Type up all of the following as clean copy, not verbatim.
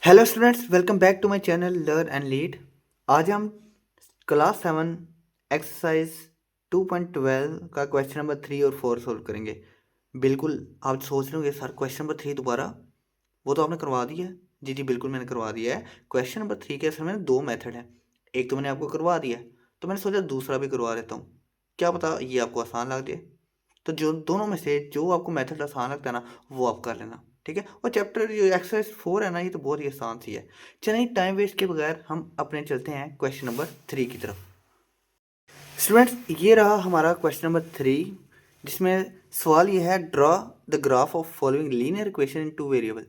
Hello students, welcome back to my channel learn and lead. आज हम class 7 exercise 2.12 का question number 3 और 4 solve करेंगे। बिल्कुल आप सोच रहे होंगे सर क्वेश्चन नंबर 3 दोबारा, वो तो आपने करवा दिया है। जी जी बिल्कुल मैंने करवा दिया है। क्वेश्चन नंबर 3 के असल में दो मेथड है, एक तो मैंने आपको करवा दिया है, तो मैंने सोचा दूसरा भी करवा देता हूँ, क्या पता ये आपको आसान लग जाए। तो जो दोनों में से जो आपको मेथड आसान लगता है ना वो आप कर लेना, ठीक है। और चैप्टर जो एक्सरसाइज 4 है ना ये तो बहुत ही आसान सी है। चलिए टाइम वेस्ट के बगैर हम अपने चलते हैं क्वेश्चन नंबर 3 की तरफ। स्टूडेंट्स ये रहा हमारा क्वेश्चन नंबर 3, जिसमें सवाल ये है draw the graph of following linear equation in two variable.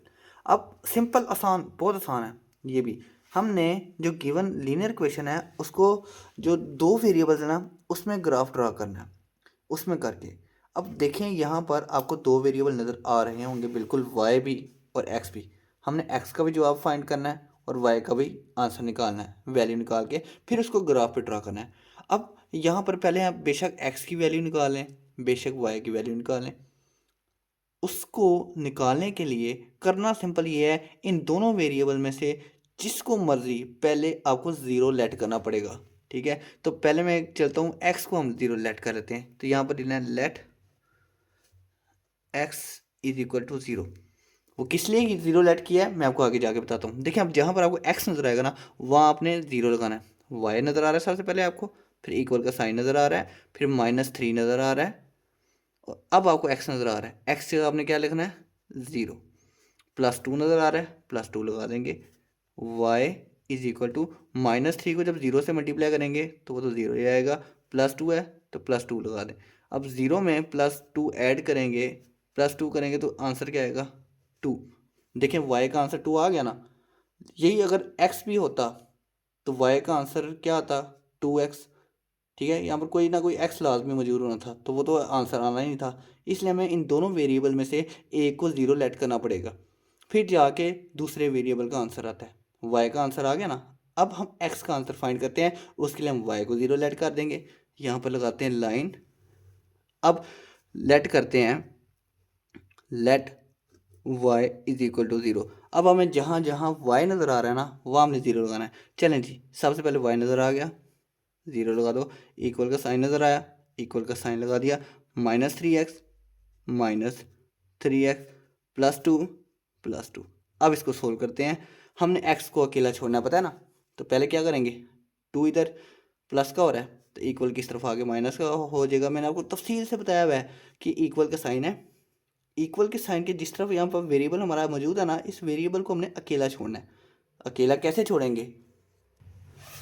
अब सिंपल आसान, बहुत आसान है ये भी। हमने जो गिवन लीनियर इक्वेशन है उसको जो दो वेरिएबल्स है ना उसमें ग्राफ ड्रा करना है, उसमें करके। अब देखें यहाँ पर आपको दो वेरिएबल नज़र आ रहे होंगे बिल्कुल, वाई भी और एक्स भी। हमने एक्स का भी जवाब फाइंड करना है और वाई का भी आंसर निकालना है, वैल्यू निकाल के फिर उसको ग्राफ पे ड्रा करना है। अब यहाँ पर पहले आप बेशक एक्स की वैल्यू निकालें, बेशक वाई की वैल्यू निकालें। उसको निकालने के लिए करना सिंपल ये है, इन दोनों वेरिएबल में से जिसको मर्जी पहले आपको ज़ीरो लेट करना पड़ेगा, ठीक है। तो पहले मैं चलता हूँ, एक्स को हम ज़ीरो लेट कर लेते हैं, तो यहाँ पर लिखना है let x is equal to zero. वो किस लिए ज़ीरो लेट किया है मैं आपको आगे जाके बताता हूँ। देखिए अब जहाँ पर आपको एक्स नज़र आएगा ना वहाँ आपने ज़ीरो लगाना है। वाई नज़र आ रहा है सबसे पहले आपको, फिर इक्वल का साइन नज़र आ रहा है, फिर -3 नज़र आ रहा है, और अब आपको एक्स नज़र आ रहा है। एक्स से आपने क्या लिखना है, ज़ीरो। +2 नज़र आ रहा है, +2 लगा देंगे। वाई इज इक्वल टू -3 को जब ज़ीरो से मल्टीप्लाई करेंगे तो वो तो ज़ीरो ही आएगा, +2 है तो +2 लगा दें। अब ज़ीरो में +2 ऐड करेंगे, +2 करेंगे तो आंसर क्या आएगा, 2। देखें वाई का आंसर 2 आ गया ना। यही अगर एक्स भी होता तो वाई का आंसर क्या आता, 2x, ठीक है। यहाँ पर कोई ना कोई एक्स लाजमी मौजूद होना था, तो वो तो आंसर आना ही नहीं था। इसलिए हमें इन दोनों वेरिएबल में से एक को ज़ीरो लेट करना पड़ेगा, फिर जाके दूसरे वेरिएबल का आंसर आता है। वाई का आंसर आ गया ना, अब हम एक्स का आंसर फाइंड करते हैं, उसके लिए हम वाई को ज़ीरो लेट कर देंगे। यहाँ पर लगाते हैं लाइन। अब लेट करते हैं, let y is equal to zero. अब हमें जहाँ जहाँ वाई नज़र आ रहा है ना वहाँ हमने ज़ीरो लगाना है। चलें जी, सबसे पहले वाई नज़र आ गया, ज़ीरो लगा दो। इक्वल का साइन नज़र आया, इक्वल का साइन लगा दिया। -3x, -3x, +2, +2। अब इसको सोल्व करते हैं। हमने x को अकेला छोड़ना है, पता है ना, तो पहले क्या करेंगे, 2 इधर प्लस का हो रहा है तो इक्वल किस तरफ आगे माइनस का हो जाएगा। मैंने आपको तफसील से बताया हुआ है कि इक्वल का साइन है, इक्वल के साइन के जिस तरफ यहाँ पर वेरिएबल हमारा मौजूद है ना, इस वेरिएबल को हमने अकेला छोड़ना है। अकेला कैसे छोड़ेंगे,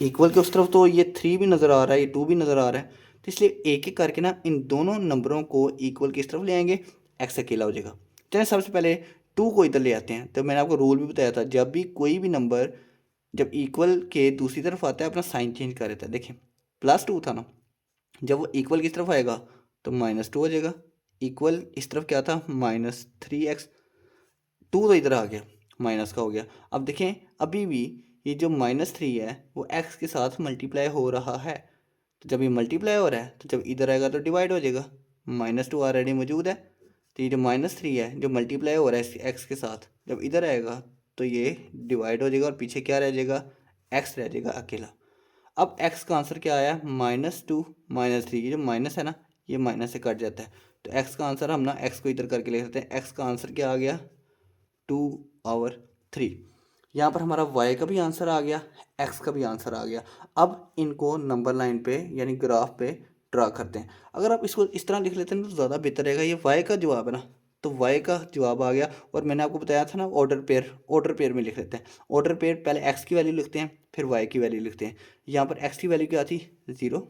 इक्वल के उस तरफ तो ये 3 भी नज़र आ रहा है, ये 2 भी नज़र आ रहा है, तो इसलिए एक एक करके ना इन दोनों नंबरों को इक्वल की इस तरफ ले आएंगे, एक्स अकेला हो जाएगा। चलिए सबसे पहले 2 को इधर ले आते हैं। तो मैंने आपको रूल भी बताया था, जब भी कोई भी नंबर जब इक्वल के दूसरी तरफ आता है अपना साइन चेंज कर देता है। देखिए +2 था ना, जब वो इक्वल की तरफ आएगा तो -2 हो जाएगा। इक्वल इस तरफ क्या था, -3x, 2 तो इधर आ गया, माइनस का हो गया। अब देखें अभी भी ये जो -3 है वो x के साथ मल्टीप्लाई हो रहा है, तो जब ये मल्टीप्लाई हो रहा है तो जब इधर आएगा तो डिवाइड हो जाएगा। -2 ऑलरेडी मौजूद है, तो ये जो -3 है जो मल्टीप्लाई हो रहा है एक्स के साथ, जब इधर आएगा तो ये डिवाइड हो जाएगा और पीछे क्या रह जाएगा, एक्स रह जाएगा अकेला। अब एक्स का आंसर क्या आया, -2 -3, ये जो माइनस है ना ये माइनस से कट जाता है, तो एक्स का आंसर हम ना एक्स को इधर करके लिख सकते हैं। एक्स का आंसर क्या आ गया, 2/3। यहाँ पर हमारा y का भी आंसर आ गया, x का भी आंसर आ गया। अब इनको नंबर लाइन पे यानी ग्राफ पे ड्रा करते हैं। अगर आप इसको इस तरह लिख लेते हैं तो ज़्यादा बेहतर रहेगा। ये y का जवाब है ना, तो y का जवाब आ गया। और मैंने आपको बताया था ना ऑर्डर पेयर में लिख लेते हैं। ऑर्डर पेयर पहले x की वैल्यू लिखते हैं फिर y की वैल्यू लिखते हैं। यहाँ पर x की वैल्यू क्या थी, 0,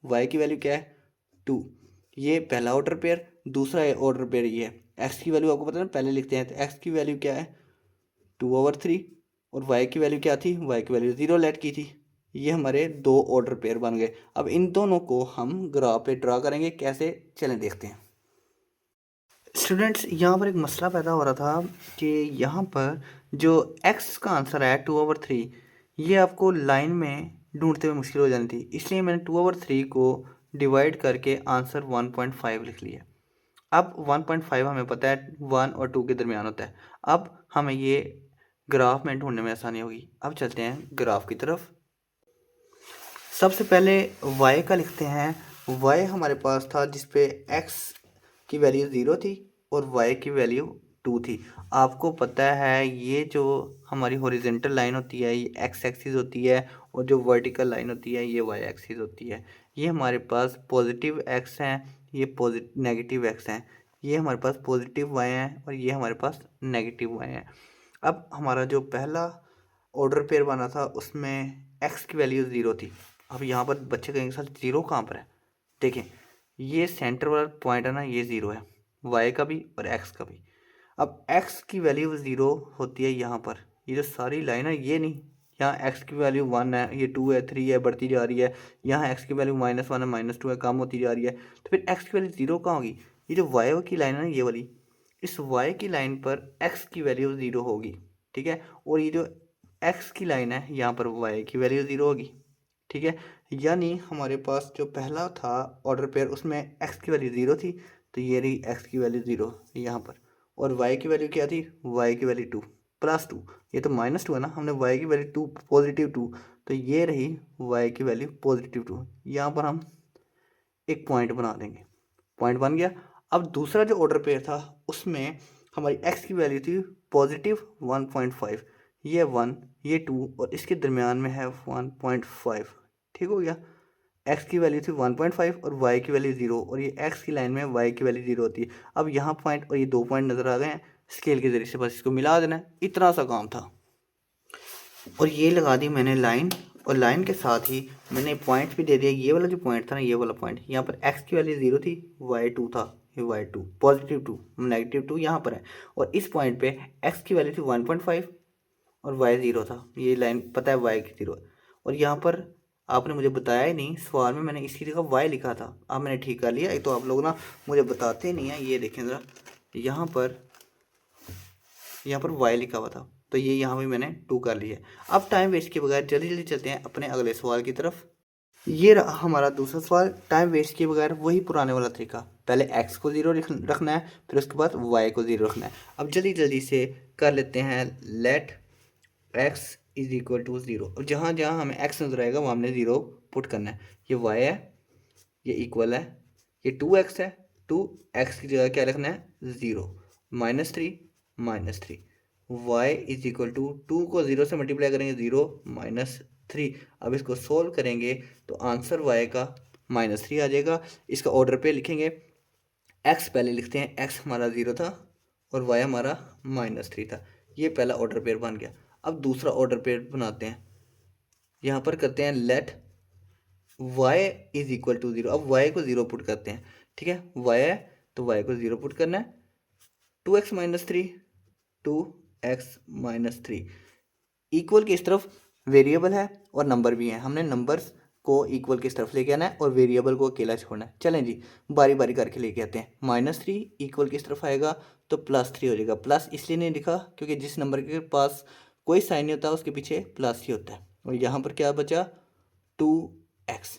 y की वैल्यू क्या है, 2। ये पहला ऑर्डर पेयर, दूसरा ऑर्डर पेयर ये है। एक्स की वैल्यू आपको पता है ना, पहले लिखते हैं, तो एक्स की वैल्यू क्या है, 2/3। और वाई की वैल्यू क्या थी, वाई की वैल्यू 0 लेट की थी। ये हमारे दो ऑर्डर पेयर बन गए। अब इन दोनों को हम ग्राफ पे ड्रा करेंगे, कैसे चलें देखते हैं। स्टूडेंट्स यहाँ पर एक मसला पैदा हो रहा था कि यहाँ पर जो x का आंसर है 2/3, ये आपको लाइन में ढूंढते हुए मुश्किल हो जानी थी, इसलिए मैंने 2/3 को डिवाइड करके आंसर 1.5 लिख लिया। अब 1.5 हमें पता है 1 और 2 के दरमियान होता है। अब हमें ये ग्राफ में ढूंढने में आसानी होगी। अब चलते हैं ग्राफ की तरफ। सबसे पहले y का लिखते हैं। y हमारे पास था जिसपे x की वैल्यू 0 थी और y की वैल्यू 2 थी। आपको पता है ये जो हमारी हॉरिजेंटल लाइन होती है ये x एक्सिस होती है और जो वर्टिकल लाइन होती है ये y एक्सिस होती है। ये हमारे पास पॉजिटिव x हैं, ये नेगेटिव x हैं। ये हमारे पास पॉजिटिव y हैं और ये हमारे पास नेगेटिव y हैं। अब हमारा जो पहला ऑर्डर पेयर बना था उसमें x की वैल्यू 0 थी। अब यहाँ पर बच्चे कहेंगे सर 0 कहाँ पर है? देखें ये सेंटर वाला पॉइंट है ना, ये 0 है, y का भी और x का भी। अब x की वैल्यू 0 होती है यहाँ पर, ये जो सारी लाइन है ये नहीं, यहाँ x की वैल्यू 1 है, ये 2 है, 3 है, बढ़ती जा रही है। यहाँ x की वैल्यू -1 है, -2 है, कम होती जा रही है। तो फिर x की वैल्यू 0 कहाँ होगी? ये जो y की लाइन है ना ये वाली, इस y की लाइन पर x की वैल्यू 0 होगी, ठीक है। और ये जो x की लाइन है यहाँ पर y की वैल्यू 0 होगी, ठीक है। यानी हमारे पास जो पहला था ऑर्डर पेयर उसमें x की वैल्यू 0 थी, तो ये रही x की वैल्यू 0 यहाँ पर। और y की वैल्यू क्या थी? y की वैल्यू 2 +2, ये तो -2 है ना, हमने y की वैल्यू 2 +2, तो ये रही y की वैल्यू +2। यहाँ पर हम एक पॉइंट बना देंगे, पॉइंट बन गया। अब दूसरा जो ऑर्डर पेयर था उसमें हमारी x की वैल्यू थी +1.5, ये 1, ये 2 और इसके दरमियान में है 1.5, ठीक हो गया। x की वैल्यू थी 1.5 और y की वैल्यू 0, और ये x की लाइन में y की वैल्यू 0 होती है। अब यहाँ पॉइंट और ये 2 पॉइंट नज़र आ गए हैं, स्केल के ज़रिए से बस इसको मिला देना है, इतना सा काम था। और ये लगा दी मैंने लाइन, और लाइन के साथ ही मैंने पॉइंट भी दे दिया। ये वाला जो पॉइंट था ना, ये वाला पॉइंट, यहाँ पर x की वैल्यू 0 थी, y2 था, ये y2 +2 -2 यहाँ पर है। और इस पॉइंट पे x की वैल्यू थी 1.5 और y 0 था, ये लाइन पता है y की 0। और यहाँ पर आपने मुझे बताया ही नहीं, सवाल में मैंने इसकी जगह y लिखा था, अब मैंने ठीक कर लिया। एक तो आप लोग ना मुझे बताते नहीं हैं। ये देखें ज़रा, यहाँ पर y लिखा हुआ था, तो ये यहाँ भी मैंने 2 कर लिया है। अब टाइम वेस्ट के बगैर जल्दी जल्दी चलते हैं अपने अगले सवाल की तरफ। ये रहा हमारा दूसरा सवाल। टाइम वेस्ट किए बगैर वही पुराने वाला तरीका, पहले x को 0 रखना है, फिर उसके बाद y को 0 रखना है। अब जल्दी जल्दी से कर लेते हैं। लेट x = 0, और जहाँ जहाँ हमें x नजर आएगा वहाँ हमने 0 पुट करना है। ये y है, ये इक्वल है, ये 2x है, 2x की जगह क्या रखना है? 0, -3 -3। y = 2 को 0 से मल्टीप्लाई करेंगे, 0 -3। अब इसको सोल्व करेंगे तो आंसर y का -3 आ जाएगा। इसका ऑर्डर पे लिखेंगे, x पहले लिखते हैं, x हमारा 0 था और y हमारा -3 था। ये पहला ऑर्डर पेयर बन गया। अब दूसरा ऑर्डर पेयर बनाते हैं। यहाँ पर करते हैं लेट y = 0। अब y को 0 पुट करते हैं, ठीक है। y है तो y को 0 पुट करना है। 2x -3, 2x-3 इक्वल की इस तरफ वेरिएबल है और नंबर भी है, हमने नंबर्स को इक्वल की इस तरफ लेके आना है और वेरिएबल को अकेला छोड़ना है। चलें जी, बारी बारी करके लेके आते हैं। -3 इक्वल की इस तरफ आएगा तो +3 हो जाएगा। प्लस इसलिए नहीं लिखा क्योंकि जिस नंबर के पास कोई साइन नहीं होता उसके पीछे प्लस ही होता है। और यहाँ पर क्या बचा? 2x,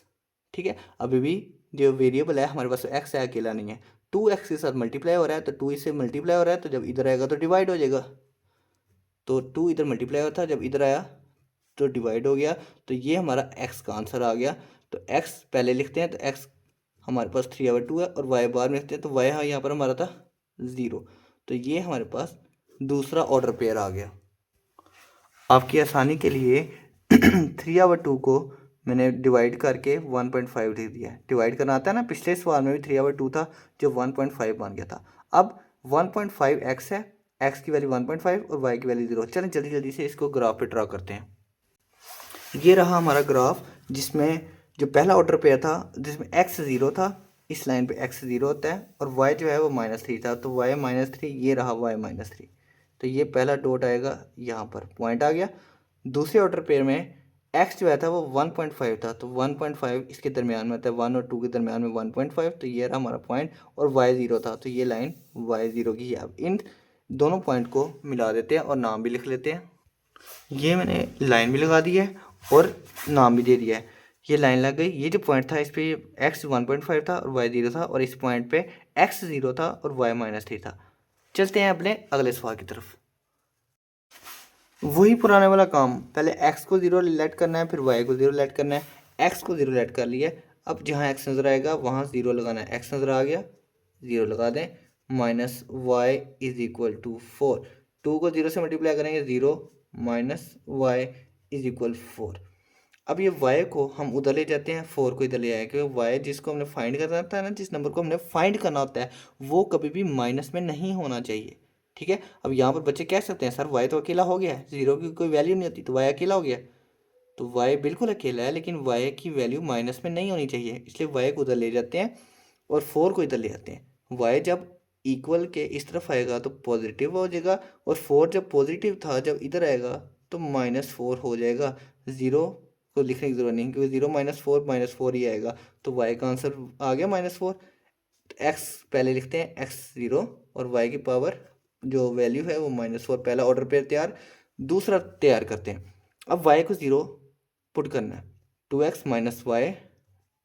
ठीक है। अभी भी जो वेरिएबल है हमारे पास x है, अकेला नहीं है। 2x के साथ मल्टीप्लाई हो रहा है तो 2 इससे मल्टीप्लाई हो रहा है, तो जब इधर आएगा तो डिवाइड हो जाएगा। तो 2 इधर मल्टीप्लाई होता है, जब इधर आया तो डिवाइड हो गया। तो ये हमारा x का आंसर आ गया। तो x पहले लिखते हैं, तो x हमारे पास 3/2 है और y बाद में लिखते हैं, तो y यहाँ पर हमारा था 0। तो ये हमारे पास दूसरा ऑर्डर पेयर आ गया। आपकी आसानी के लिए 3/2 को मैंने डिवाइड करके 1.5 लिख दिया है। डिवाइड करना आता है ना, पिछले सवाल में भी 3/2 था जो 1.5 बन गया था। अब 1.5 x है, x की वैल्यू 1.5 और y की वैल्यू 0। चलें जल्दी जल्दी से इसको ग्राफ पे ड्रा करते हैं। ये रहा हमारा ग्राफ, जिसमें जो पहला ऑर्डर पेयर था जिसमें x 0 था, इस लाइन पे x 0 होता है, और y जो है वो -3 था, तो y -3, ये रहा y -3। तो ये पहला डॉट आएगा, यहाँ पर पॉइंट आ गया। दूसरे ऑर्डर पेयर में x जो है था वो 1.5 था, तो 1.5 इसके दरमियान में होता है, 1 और 2 के दरमियान में 1.5, तो ये रहा हमारा पॉइंट। और y 0 था, तो ये लाइन y 0 की है। अब इन दोनों पॉइंट को मिला देते हैं और नाम भी लिख लेते हैं। ये मैंने लाइन भी लगा दी है और नाम भी दे दिया है। ये लाइन लग गई। ये जो पॉइंट था इस पे x 1.5 था और y 0 था, और इस पॉइंट पे x 0 था और y -3 था। चलते हैं अपने अगले सवाल की तरफ। वही पुराने वाला काम, पहले एक्स को ज़ीरो लेट करना है, फिर वाई को ज़ीरो लेट करना है। एक्स को ज़ीरो लेट कर लिया, अब जहाँ एक्स नज़र आएगा वहाँ ज़ीरो लगाना है। एक्स नज़र आ गया, ज़ीरो लगा दें। Minus y is equal to 4। 2 को 0 से मल्टीप्लाई करेंगे, 0 माइनस वाई इज़ इक्वल 4। अब ये y को हम उधर ले जाते हैं, 4 को इधर ले आए, क्योंकि y जिसको हमने फाइंड करना होता है ना, जिस नंबर को हमने फाइंड करना होता है वो कभी भी माइनस में नहीं होना चाहिए। ठीक है, अब यहाँ पर बच्चे कह सकते हैं सर y तो अकेला हो गया है, जीरो की कोई वैल्यू नहीं होती तो y अकेला हो गया। तो y बिल्कुल अकेला है, लेकिन y की वैल्यू माइनस में नहीं होनी चाहिए, इसलिए y को उधर ले जाते हैं और 4 को इधर ले आते हैं। y जब इक्वल के इस तरफ आएगा तो पॉजिटिव हो जाएगा, और 4 जब पॉजिटिव था जब इधर आएगा तो -4 हो जाएगा। ज़ीरो को लिखने की जरूरत नहीं, क्योंकि 0 माइनस फोर ही आएगा। तो y का आंसर आ गया -4। तो x पहले लिखते हैं, x0, और y की पावर जो वैल्यू है वो -4। पहला ऑर्डर पेयर तैयार, दूसरा तैयार करते हैं। अब y को 0 पुट करना है, 2x minus Y,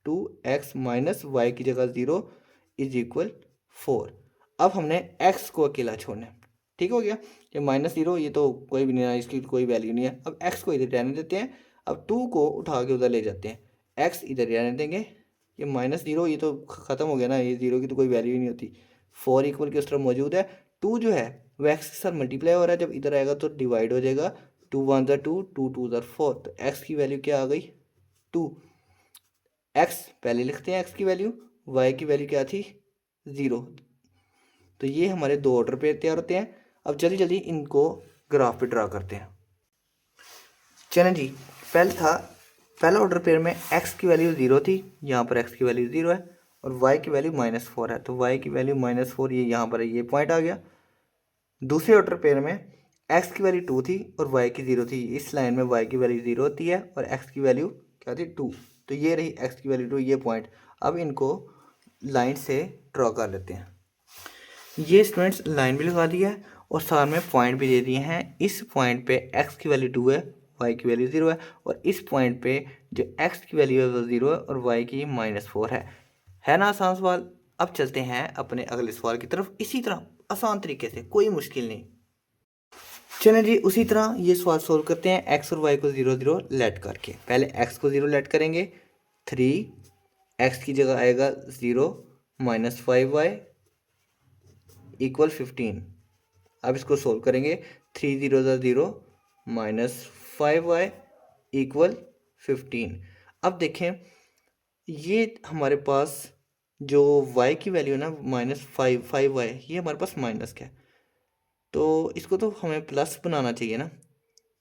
2x minus Y की जगह 0 इज इक्वल 4। अब हमने x को अकेला छोड़ना है। ठीक हो गया, ये -0 ये तो कोई भी नहीं है, इसकी कोई वैल्यू नहीं है। अब x को इधर रहने देते हैं, अब 2 को उठा के उधर ले जाते हैं, x इधर रहने देंगे। ये -0 ये तो ख़त्म हो गया ना, ये 0 की तो कोई वैल्यू ही नहीं होती। 4 इक्वल के उस तरफ मौजूद है। 2 जो है वो x के साथ मल्टीप्लाई हो रहा है, जब इधर आएगा तो डिवाइड हो जाएगा। 2 1 ज़ा 2, 2 2 ज़ा 4, तो x की वैल्यू क्या आ गई, 2। x पहले लिखते हैं, x की वैल्यू, y की वैल्यू क्या थी, 0। तो ये हमारे दो ऑर्डर पे तैयार होते हैं। अब जल्दी जल्दी इनको ग्राफ पे ड्रा करते हैं। चलें जी, पहला ऑर्डर पेयर में x की वैल्यू 0 थी, यहाँ पर x की वैल्यू 0 है, और y की वैल्यू -4 है, तो y की वैल्यू -4 ये यहाँ पर है, ये पॉइंट आ गया। दूसरे ऑर्डर पेयर में x की वैल्यू 2 थी और y की 0 थी, इस लाइन में y की वैल्यू 0 होती है और x की वैल्यू क्या थी, 2। तो ये रही x की वैल्यू 2, ये पॉइंट। अब इनको लाइन से ड्रॉ कर लेते हैं। ये स्टूडेंट्स लाइन भी लगा दी है और साथ में पॉइंट भी दे दिए हैं। इस पॉइंट पे x की वैल्यू 2 है, y की वैल्यू 0 है, और इस पॉइंट पे जो x की वैल्यू है वो 0 है और y की -4 है ना आसान सवाल। अब चलते हैं अपने अगले सवाल की तरफ, इसी तरह आसान तरीके से, कोई मुश्किल नहीं। चलें जी, उसी तरह ये सवाल सोल्व करते हैं x और y को 0 0 लेट करके। पहले x को 0 लेट करेंगे, 3 x की जगह आएगा 0 -5y इक्वल 15। अब इसको सोल्व करेंगे, 3 0 ज़ा 0 -5y इक्वल 15। अब देखें ये हमारे पास जो y की वैल्यू है ना -5y, ये हमारे पास माइनस का है, तो इसको तो हमें प्लस बनाना चाहिए ना।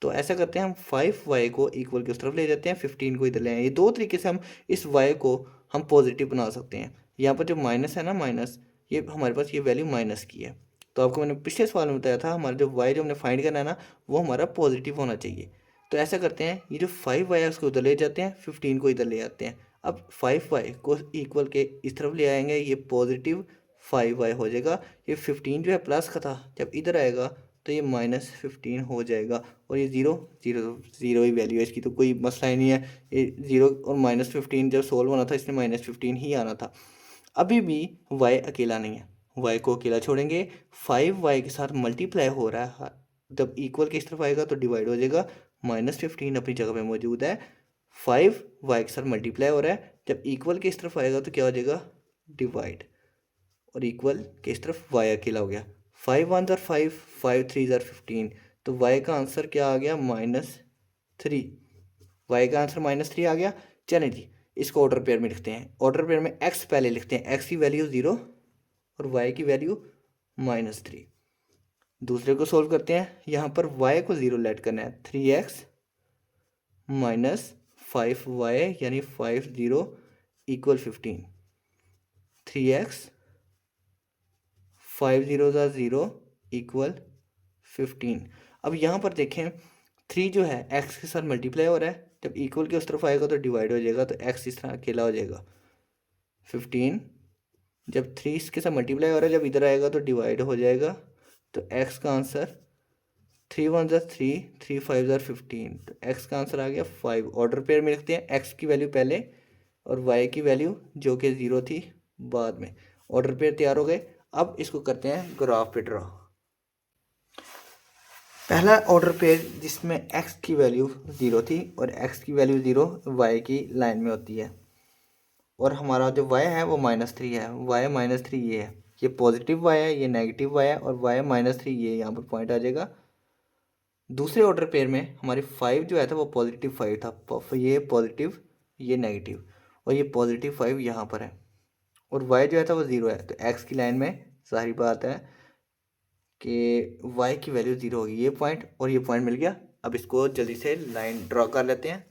तो ऐसा करते हैं, हम 5y को इक्वल की उस तरफ ले जाते हैं, 15 को इधर ले आए। ये दो तरीके से हम इस y को हम पॉजिटिव बना सकते हैं। यहाँ पर जो माइनस है ना, माइनस, ये हमारे पास ये वैल्यू माइनस की है। तो आपको मैंने पिछले सवाल में बताया था, हमारा जो y जो हमने फाइंड करना है ना वो हमारा पॉजिटिव होना चाहिए। तो ऐसा करते हैं, ये जो 5y है उसको उधर ले जाते हैं, 15 को इधर ले आते हैं। अब 5y को इक्वल के इस तरफ ले आएंगे, ये पॉजिटिव 5y हो जाएगा। ये 15 जो है प्लस का था, जब इधर आएगा तो ये -15 हो जाएगा, और ये 0 0 0 ही वैल्यू है इसकी, तो कोई मसला ही नहीं है। ये 0 और -15 जब सोल्व होना था इसमें -15 ही आना था। अभी भी y अकेला नहीं है, y को अकेला छोड़ेंगे, 5y के साथ मल्टीप्लाई हो रहा है, जब इक्वल की इस तरफ आएगा तो डिवाइड हो जाएगा। -15 अपनी जगह पे मौजूद है, 5y के साथ मल्टीप्लाई हो रहा है, जब इक्वल की इस तरफ आएगा तो क्या हो जाएगा, डिवाइड, और इक्वल के इस तरफ y अकेला हो गया। 5 1 ज़र 5, 5 3 ज़र 15, तो y का आंसर क्या आ गया, -3। y का आंसर -3 आ गया। चलें जी, इसको ऑर्डर पेयर में लिखते हैं। ऑर्डर पेयर में x पहले लिखते हैं, x की वैल्यू 0 और y की वैल्यू -3। दूसरे को सोल्व करते हैं, यहाँ पर y को 0 लेट करना है, 3x -5y यानी 5 0 इक्वल 15। 3x 5 0 ज़ा 0 इक्वल 15। अब यहाँ पर देखें, 3 जो है x के साथ मल्टीप्लाई हो रहा है, जब इक्वल के उस तरफ आएगा तो डिवाइड हो जाएगा, तो x इस तरह अकेला हो जाएगा। 15 जब 3 इसके साथ मल्टीप्लाई हो रहा है, जब इधर आएगा तो डिवाइड हो जाएगा, तो x का आंसर 3 1 ज़ा 3, 3 5 ज़ा 15, तो x का आंसर आ गया 5। ऑर्डर पेयर में लिखते हैं, x की वैल्यू पहले और y की वैल्यू जो कि 0 थी बाद में। ऑर्डर पेयर तैयार हो गए। अब इसको करते हैं ग्राफ पे ड्रा। पहला ऑर्डर पेयर जिसमें x की वैल्यू 0 थी और x की वैल्यू 0 y की लाइन में होती है, और हमारा जो y है वो -3 है। y -3 ये है, ये पॉजिटिव y है, ये नेगेटिव y है, और y -3 ये यहाँ पर पॉइंट आ जाएगा। दूसरे ऑर्डर पेयर में हमारी 5 जो है था वो +5 था, ये पॉजिटिव ये नेगेटिव, और ये +5 यहाँ पर है, और y जो है था वो 0 है। तो x की लाइन में सारी बात है कि y की वैल्यू 0 होगी, ये पॉइंट और ये पॉइंट मिल गया। अब इसको जल्दी से लाइन ड्रॉ कर लेते हैं।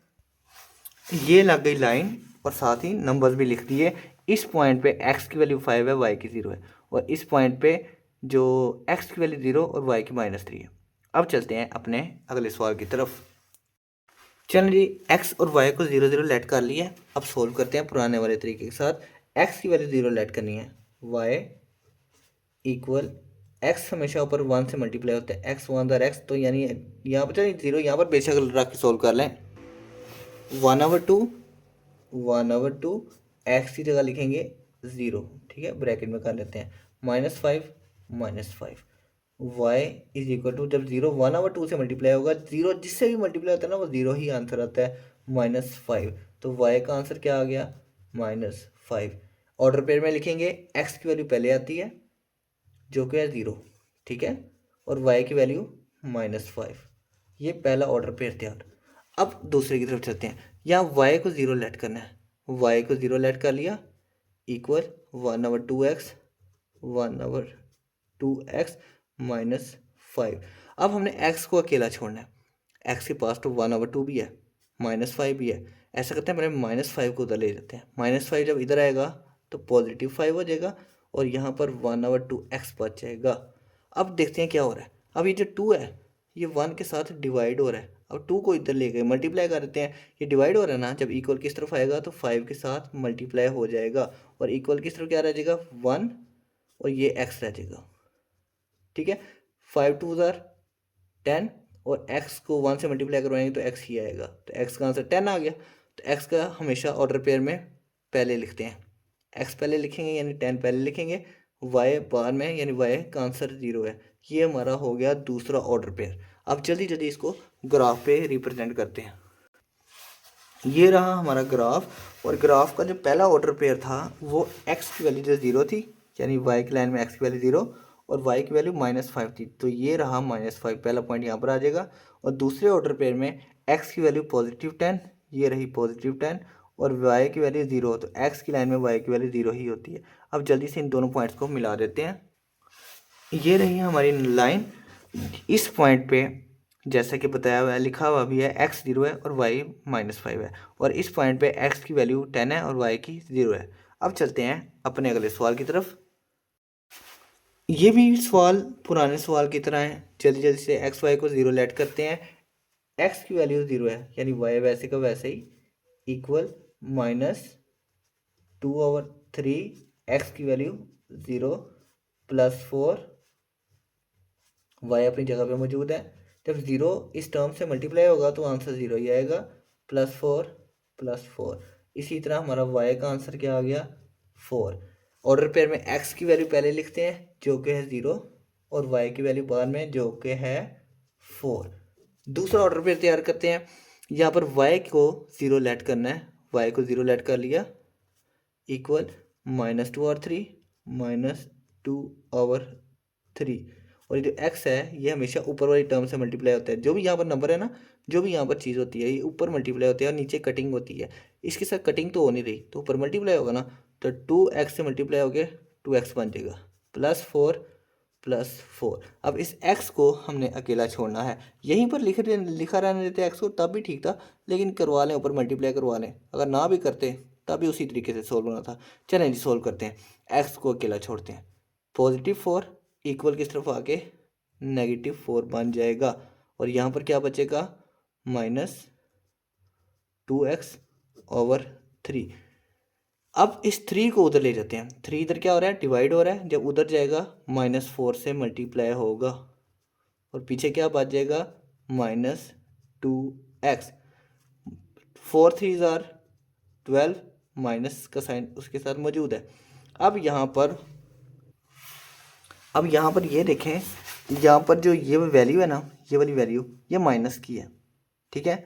ये लग गई लाइन और साथ ही नंबर्स भी लिख दिए। इस पॉइंट पे x की वैल्यू 5 है, y की 0 है, और इस पॉइंट पे जो x की वैल्यू 0 और y की -3 है। अब चलते हैं अपने अगले सवाल की तरफ। चलो जी, x और y को 0 0 लेट कर लिया। अब सोल्व करते हैं पुराने वाले तरीके के साथ। x की वैल्यू 0 लेट करनी है, y इक्वल x हमेशा ऊपर 1 से मल्टीप्लाई होता है, x 1 x, तो यानी यहाँ पर चलिए 0 यहाँ पर बेशक रख के सोल्व कर लें। 1/2 x की जगह लिखेंगे 0, ठीक है, ब्रैकेट में कर लेते हैं, -5 y इज इक्वल टू, जब 0 1/2 से मल्टीप्लाई होगा, 0 जिससे भी मल्टीप्लाई होता है ना वो 0 ही आंसर आता है, -5। तो y का आंसर क्या आ गया, -5। ऑर्डर पेयर में लिखेंगे x की वैल्यू पहले आती है जो कि है 0, ठीक है, और y की वैल्यू -5। ये पहला ऑर्डर पेयर तैयार। अब दूसरे की तरफ चलते हैं। यहाँ y को 0 लेट करना है, y को 0 लेट कर लिया, इक्वल 1/2x -5। अब हमने x को अकेला छोड़ना है, x के पास तो 1/2 भी है, -5 भी है। ऐसा करते हैं, पहले -5 को उधर ले जाते हैं। -5 जब इधर आएगा तो +5 हो जाएगा, और यहाँ पर 1/2x बच जाएगा। अब देखते हैं क्या हो रहा है। अब ये जो 2 है ये 1 के साथ डिवाइड हो रहा है। अब 2 को इधर ले गए, मल्टीप्लाई कर देते हैं। ये डिवाइड हो रहा है ना, जब इक्वल किस तरफ आएगा तो 5 के साथ मल्टीप्लाई हो जाएगा, और इक्वल किस तरफ क्या रह जाएगा, 1, और ये x रह जाएगा, ठीक है। 5 2 10, और x को 1 से मल्टीप्लाई करवाएंगे तो x ही आएगा, तो x का आंसर 10 आ गया। तो x का हमेशा ऑर्डर पेयर में पहले लिखते हैं, x पहले लिखेंगे यानी 10 पहले लिखेंगे, y बाद में यानी y का आंसर 0 है। ये हमारा हो गया दूसरा ऑर्डर पेयर। अब जल्दी जल्दी इसको ग्राफ पे रिप्रेजेंट करते हैं। ये रहा हमारा ग्राफ, और ग्राफ का जो पहला ऑर्डर पेयर था वो x की वैल्यू जो 0 थी, यानी y की लाइन में x की वैल्यू 0 और y की वैल्यू -5 थी, तो ये रहा -5, पहला पॉइंट यहाँ पर आ जाएगा। और दूसरे ऑर्डर पेयर में x की वैल्यू +10, ये रही +10, और y की वैल्यू 0, तो x की लाइन में y की वैल्यू 0 ही होती है। अब जल्दी से इन दोनों पॉइंट्स को मिला देते हैं। ये रही हमारी लाइन। इस पॉइंट पे जैसा कि बताया हुआ है, लिखा हुआ भी है x 0 है और y -5 है, और इस पॉइंट पे x की वैल्यू 10 है और y की 0 है। अब चलते हैं अपने अगले सवाल की तरफ। ये भी सवाल पुराने सवाल की तरह है। जल्दी जल्दी से x y को 0 लेट करते हैं। x की वैल्यू 0 है यानी y वैसे का वैसे ही, इक्वल -2/3, x की वैल्यू 0 +4, y अपनी जगह पे मौजूद है। जब 0 इस टर्म से मल्टीप्लाई होगा तो आंसर 0 ही आएगा, +4 इसी तरह हमारा y का आंसर क्या आ गया, 4। ऑर्डर पेयर में x की वैल्यू पहले लिखते हैं जो कि है 0, और y की वैल्यू बाद में जो कि है 4। दूसरा ऑर्डर पेयर तैयार करते हैं। यहाँ पर y को 0 लेट करना है, y को 0 लेट कर लिया, इक्वल -2/3 -2/3, और ये जो x है ये हमेशा ऊपर वाली टर्म से मल्टीप्लाई होता है। जो भी यहाँ पर नंबर है ना, जो भी यहाँ पर चीज़ होती है ये ऊपर मल्टीप्लाई होती है और नीचे कटिंग होती है। इसके साथ कटिंग तो हो नहीं रही, तो ऊपर मल्टीप्लाई होगा ना, तो 2x से मल्टीप्लाई हो गया 2x बन जाएगा, +4। अब इस x को हमने अकेला छोड़ना है। यहीं पर लिखा रहने देते x को तब भी ठीक था, लेकिन करवा लें, ऊपर मल्टीप्लाई करवा लें। अगर ना भी करते तब भी उसी तरीके से सोल्व होना था। चलें जी, सोल्व करते हैं। x को अकेला छोड़ते हैं, +4 इक्वल किस तरफ आके -4 बन जाएगा, और यहाँ पर क्या बचेगा, -2x/3। अब इस 3 को उधर ले जाते हैं। 3 इधर क्या हो रहा है, डिवाइड हो रहा है, जब उधर जाएगा -4 से मल्टीप्लाई होगा, और पीछे क्या बच जाएगा, -2x। 4 3 आर 12, माइनस का साइन उसके साथ मौजूद है। अब यहाँ पर ये देखें यहाँ पर जो ये वैल्यू है ना, ये वाली वैल्यू ये माइनस की है, ठीक है।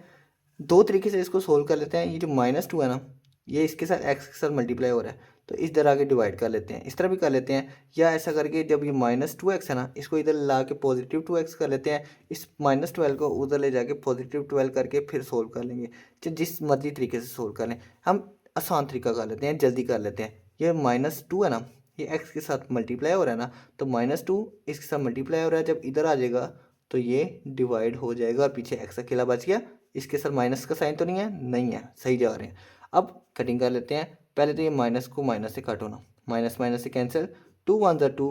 दो तरीके से इसको सोल्व कर लेते हैं। ये जो -2 है ना, ये इसके साथ एक्स के साथ मल्टीप्लाई हो रहा है, तो इस तरह आगे डिवाइड कर लेते हैं, इस तरह भी कर लेते हैं। या ऐसा करके जब ये -2x है ना, इसको इधर ला के +2x कर लेते हैं, इस -12 को उधर ले जाके +12 करके फिर सोल्व कर लेंगे। जिस मर्जी तरीके से सोल्व कर लें, हम आसान तरीका कर लेते हैं, जल्दी कर लेते हैं। ये -2 है ना, ये एक्स के साथ मल्टीप्लाई हो रहा है ना, तो -2 इसके साथ मल्टीप्लाई हो रहा है, जब इधर आ जाएगा तो ये डिवाइड हो जाएगा और पीछे एक्स अकेला बच गया। इसके साथ माइनस का साइन तो नहीं है, नहीं है, सही जा रहे हैं। अब कटिंग कर लेते हैं। पहले तो ये माइनस को माइनस से काटो ना, माइनस माइनस से कैंसिल, 2 1 ज़ा 2,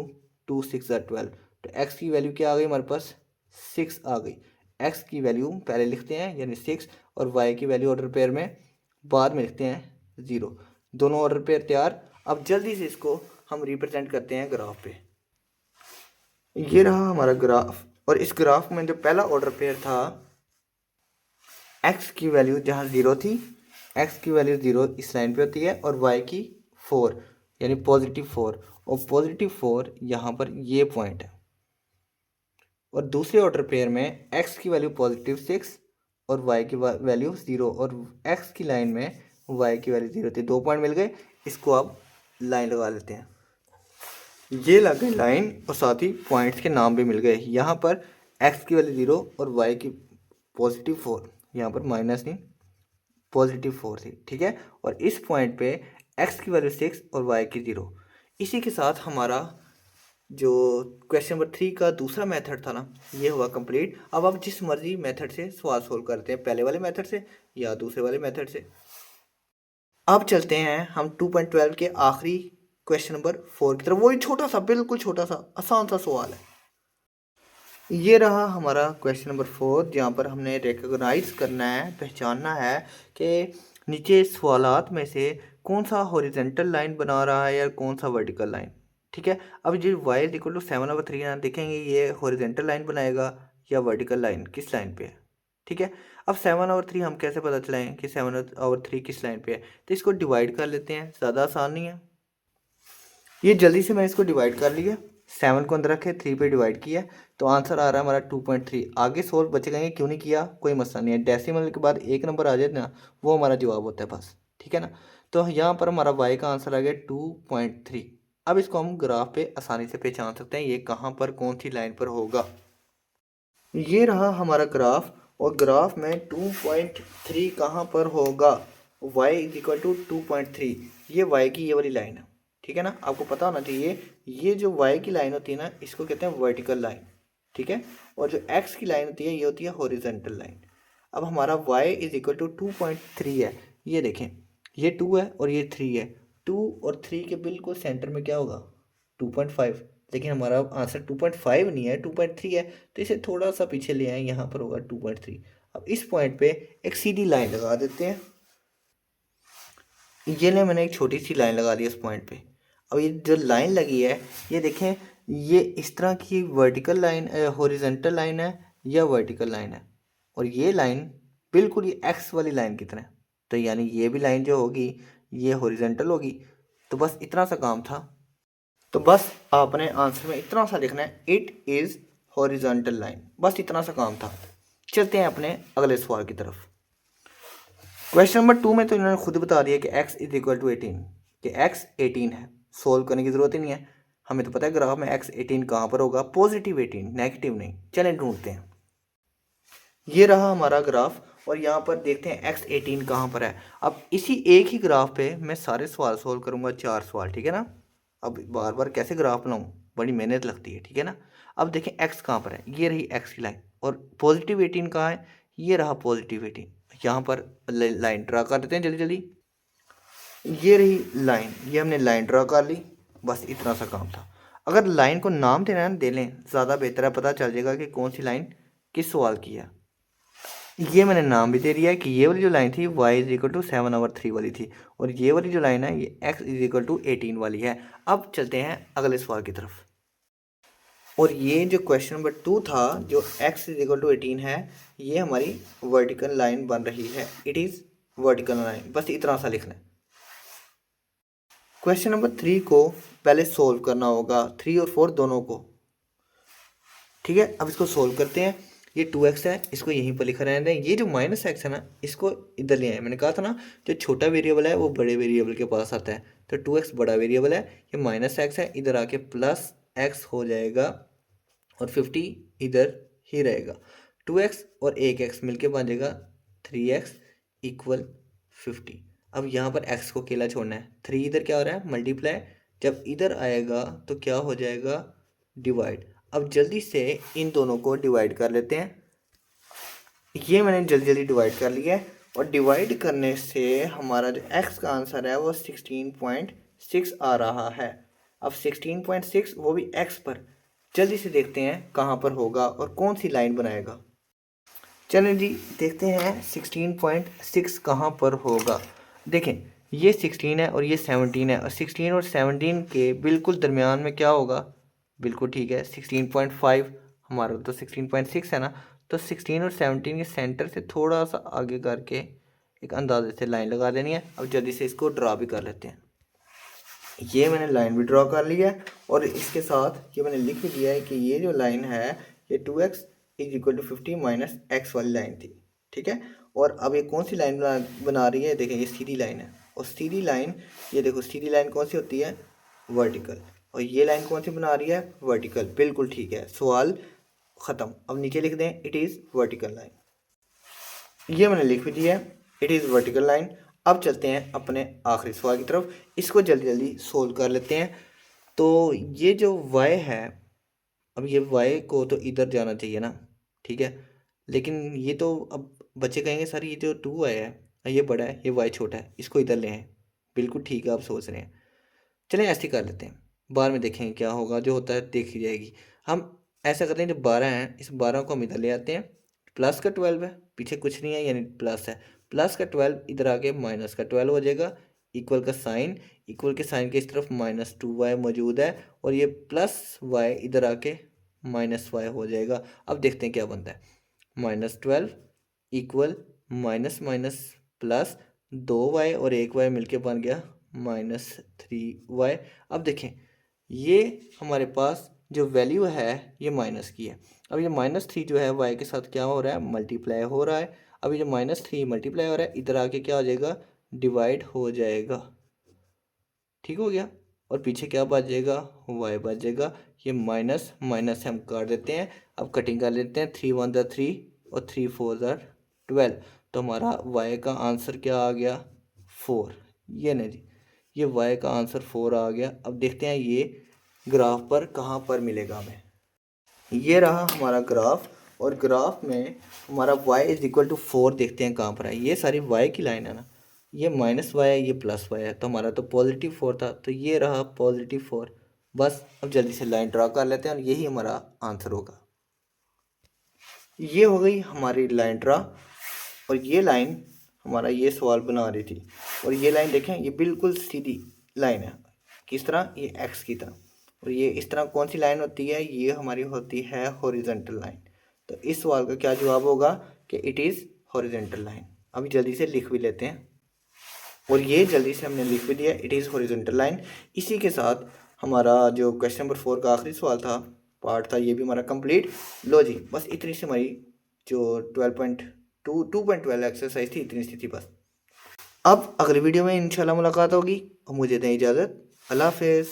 2 6 ज़ा 12, तो एक्स की वैल्यू क्या आ गई हमारे पास, 6 आ गई। एक्स की वैल्यू पहले लिखते हैं यानी 6, और वाई की वैल्यू ऑर्डर पेयर में बाद में लिखते हैं 0। दोनों ऑर्डर पेयर तैयार। अब जल्दी से इसको हम रिप्रेजेंट करते हैं ग्राफ पे। ये रहा हमारा ग्राफ, और इस ग्राफ में जो पहला ऑर्डर पेयर था, एक्स की वैल्यू जहाँ 0 थी, एक्स की वैल्यू 0 इस लाइन पे होती है, और वाई की 4 यानी +4, और +4 यहाँ पर ये पॉइंट है। और दूसरे ऑर्डर पेयर में एक्स की वैल्यू +6 और वाई की वैल्यू 0, और एक्स की लाइन में वाई की वैल्यू 0 थी। 2 पॉइंट मिल गए, इसको अब लाइन लगा लेते हैं। ये लग गई लाइन, और साथ ही पॉइंट्स के नाम भी मिल गए। यहाँ पर एक्स की वैल्यू 0 और वाई की +4, यहाँ पर माइनस नहीं +4 थी, ठीक है। और इस पॉइंट पे एक्स की वैल्यू 6 और वाई की 0। इसी के साथ हमारा जो क्वेश्चन नंबर 3 का दूसरा मेथड था ना, ये हुआ कंप्लीट। अब आप जिस मर्जी मेथड से सवाल सोल्व करते हैं, पहले वाले मेथड से या दूसरे वाले मेथड से। अब चलते हैं हम 2.12 के आखिरी क्वेश्चन नंबर 4 की तरफ। वही छोटा सा, बिल्कुल छोटा सा आसान सा सवाल है। ये रहा हमारा क्वेश्चन नंबर 4, जहाँ पर हमने रिकॉग्नाइज करना है, पहचानना है कि नीचे सवालात में से कौन सा हॉरिजेंटल लाइन बना रहा है या कौन सा वर्टिकल लाइन, ठीक है। अब जो y = 7/3 है, देखेंगे ये हॉरिजेंटल लाइन बनाएगा या वर्टिकल लाइन, किस लाइन पे है, ठीक है। अब 7/3 हम कैसे पता चलाएं कि 7/3 किस लाइन पे है, तो इसको डिवाइड कर लेते हैं, ज़्यादा आसान नहीं है। ये जल्दी से मैं इसको डिवाइड कर लिया, 7 को अंदर रखे, 3 पे डिवाइड किया, तो आंसर आ रहा है हमारा 2.3। आगे सोल्व बचेगा, क्यों नहीं किया, कोई मसला नहीं है। डेसिमल के बाद एक नंबर आ जाए ना, वो हमारा जवाब होता है बस, ठीक है ना। तो यहाँ पर हमारा y का आंसर आ गया 2.3। अब इसको हम ग्राफ पे आसानी से पहचान सकते हैं ये कहाँ पर कौन सी लाइन पर होगा। ये रहा हमारा ग्राफ, और ग्राफ में 2.3 कहाँ पर होगा, y = 2.3। ये y की ये वाली लाइन है, ठीक है ना। आपको पता होना चाहिए, ये जो y की लाइन होती है ना, इसको कहते हैं वर्टिकल लाइन, ठीक है। और जो x की लाइन होती है, ये होती है हॉरिजॉन्टल लाइन। अब हमारा y = 2.3 है। ये देखें, ये 2 है और ये 3 है। 2 और 3 के बिल्कुल सेंटर में क्या होगा, 2.5। लेकिन हमारा आंसर 2.5 नहीं है, 2.3 है, तो इसे थोड़ा सा पीछे ले आए, यहाँ पर होगा 2.3। अब इस पॉइंट पे एक सीधी लाइन लगा देते हैं। ये ले मैंने एक छोटी सी लाइन लगा दी इस पॉइंट पे। अब ये जो लाइन लगी है, ये देखें, ये इस तरह की वर्टिकल लाइन, हॉरिजॉन्टल लाइन है या वर्टिकल लाइन है, और ये लाइन बिल्कुल ये एक्स वाली लाइन की तरह है। तो यानी ये भी लाइन जो होगी ये हॉरिजॉन्टल होगी। तो बस इतना सा काम था। तो बस आपने आंसर में इतना सा लिखना है, इट इज़ हॉरिजॉन्टल लाइन, बस इतना सा काम था। चलते हैं अपने अगले सवाल की तरफ। क्वेश्चन नंबर 2 में तो इन्होंने खुद बता दिया कि x = 18, कि x 18 है। सोल्व करने की ज़रूरत ही नहीं है, हमें तो पता है ग्राफ में x 18 कहाँ पर होगा, +18, नेगेटिव नहीं। चलें ढूंढते हैं। ये रहा हमारा ग्राफ, और यहाँ पर देखते हैं x 18 कहाँ पर है। अब इसी एक ही ग्राफ पे मैं सारे सवाल सोल्व करूँगा, 4 सवाल, ठीक है ना। अब बार बार कैसे ग्राफ बनाऊँ, बड़ी मेहनत लगती है, ठीक है ना। अब देखें x कहाँ पर है, ये रही x की लाइन, और +18 कहाँ है, ये रहा +18। यहाँ पर लाइन ड्रा कर देते हैं जल्दी जल्दी। ये रही लाइन, ये हमने लाइन ड्रा कर ली, बस इतना सा काम था। अगर लाइन को नाम देना है दे लें, ज़्यादा बेहतर है, पता चल जाएगा कि कौन सी लाइन किस सवाल की है। ये मैंने नाम भी दे दिया है कि ये वाली जो लाइन थी y = 7/3 वाली थी, और ये वाली जो लाइन है ये x = 18 वाली है। अब चलते हैं अगले सवाल की तरफ। और ये जो क्वेश्चन नंबर 2 था, जो x = 18 है, ये हमारी वर्टिकल लाइन बन रही है। इट इज़ वर्टिकल लाइन, बस इतना सा लिखना है। क्वेश्चन नंबर 3 को पहले सोल्व करना होगा, 3 और 4 दोनों को। ठीक है, अब इसको सोल्व करते हैं। ये 2x है, इसको यहीं पर लिखा रहने दें। ये जो माइनस एक्स है ना, इसको इधर ले आए। मैंने कहा था ना, जो छोटा वेरिएबल है वो बड़े वेरिएबल के पास आता है, तो 2x बड़ा वेरिएबल है, ये माइनस एक्स है, इधर आके प्लस एक्स हो जाएगा और 50 इधर ही रहेगा। 2x और एक एक्स मिलके बन जाएगा 3x इक्वल 50। अब यहाँ पर x को अकेला छोड़ना है। 3 इधर क्या हो रहा है, मल्टीप्लाई, जब इधर आएगा तो क्या हो जाएगा, डिवाइड। अब जल्दी से इन दोनों को डिवाइड कर लेते हैं। ये मैंने जल्दी जल्दी डिवाइड कर लिया है, और डिवाइड करने से हमारा जो x का आंसर है वो 16.6 आ रहा है। अब 16.6 वो भी x पर। जल्दी से देखते हैं कहाँ पर होगा और कौन सी लाइन बनाएगा। चलें जी, देखते हैं 16.6 कहाँ पर होगा। देखें, ये 16 है और ये 17 है, और 16 और 17 के बिल्कुल दरमियान में क्या होगा, बिल्कुल ठीक है 16.5। हमारा तो 16.6 है ना, तो 16 और 17 के सेंटर से थोड़ा सा आगे करके एक अंदाजे से लाइन लगा देनी है। अब जल्दी से इसको ड्रा भी कर लेते हैं। ये मैंने लाइन भी ड्रॉ कर लिया है, और इसके साथ ये मैंने लिख भी दिया है कि ये जो लाइन है ये 2x is equal to 50 minus x वाली लाइन थी। ठीक है, और अब ये कौन सी लाइन बना रही है, देखें ये सीधी लाइन है, और सीधी लाइन, ये देखो सीधी लाइन कौन सी होती है, वर्टिकल। और ये लाइन कौन सी बना रही है, वर्टिकल। बिल्कुल ठीक है, सवाल ख़त्म। अब नीचे लिख दें इट इज़ वर्टिकल लाइन। ये मैंने लिख भी दिया है, इट इज़ वर्टिकल लाइन। अब चलते हैं अपने आखिरी सवाल की तरफ, इसको जल्दी जल्दी सोल्व कर लेते हैं। तो ये जो y है, अब ये y को तो इधर जाना चाहिए ना, ठीक है, लेकिन ये तो अब बच्चे कहेंगे सर ये जो 2y है ये बड़ा है, ये y छोटा है, इसको इधर ले आए। बिल्कुल ठीक है, आप सोच रहे हैं। चलें ऐसे कर लेते हैं, बाद में देखेंगे क्या होगा, जो होता है देखी जाएगी। हम ऐसा करते हैं, जो 12 है इस 12 को हम इधर ले आते हैं। प्लस का 12 है, पीछे कुछ नहीं है यानी प्लस है, प्लस का 12 इधर आके माइनस का 12 हो जाएगा। इक्वल का साइन, इक्वल के साइन के इस तरफ -2y मौजूद है, और ये प्लस y इधर आके -y हो जाएगा। अब देखते हैं क्या बनता है। -12 equal minus minus plus 2y और 1y मिलके बन गया -3y। अब देखें, ये हमारे पास जो वैल्यू है ये माइनस की है। अब ये -3 जो है y के साथ क्या हो रहा है, मल्टीप्लाई हो रहा है। अब ये जो -3 मल्टीप्लाई हो रहा है, इधर आके क्या हो जाएगा, डिवाइड हो जाएगा। ठीक हो गया, और पीछे क्या बच जाएगा, y बच जाएगा। ये माइनस माइनस से हम काट देते हैं। अब कटिंग कर लेते हैं, 3 1 ज़ा 3 और 3 4 ज़ा 12। तो हमारा y का आंसर क्या आ गया, 4। ये नहीं जी, ये y का आंसर 4 आ गया। अब देखते हैं ये ग्राफ पर कहाँ पर मिलेगा हमें। ये रहा हमारा ग्राफ, और ग्राफ में हमारा y इज इक्वल टू 4 देखते हैं कहाँ पर है। ये सारी y की लाइन है ना, ये -y है, ये +y है, तो हमारा तो +4 था, तो ये रहा +4। बस अब जल्दी से लाइन ड्रा कर लेते हैं, और यही हमारा आंसर होगा। ये हो गई हमारी लाइन ड्रा, और ये लाइन हमारा ये सवाल बना रही थी। और ये लाइन देखें, ये बिल्कुल सीधी लाइन है, किस तरह, ये x की तरह। और ये इस तरह कौन सी लाइन होती है, ये हमारी होती है हॉरिजॉन्टल लाइन। तो इस सवाल का क्या जवाब होगा कि इट इज़ हॉरिजॉन्टल लाइन। अभी जल्दी से लिख भी लेते हैं, और ये जल्दी से हमने लिख भी दिया, इट इज़ हॉरिजॉन्टल लाइन। इसी के साथ हमारा जो क्वेश्चन नंबर 4 का आखिरी सवाल था, पार्ट था, ये भी हमारा कंप्लीट। लो जी, बस इतनी सी हमारी जो 2.12 एक्सरसाइज थी, इतनी सी थी बस। अब अगली वीडियो में इंशाल्लाह मुलाकात होगी, और मुझे दें इजाज़त। अल्लाह हाफ़िज़।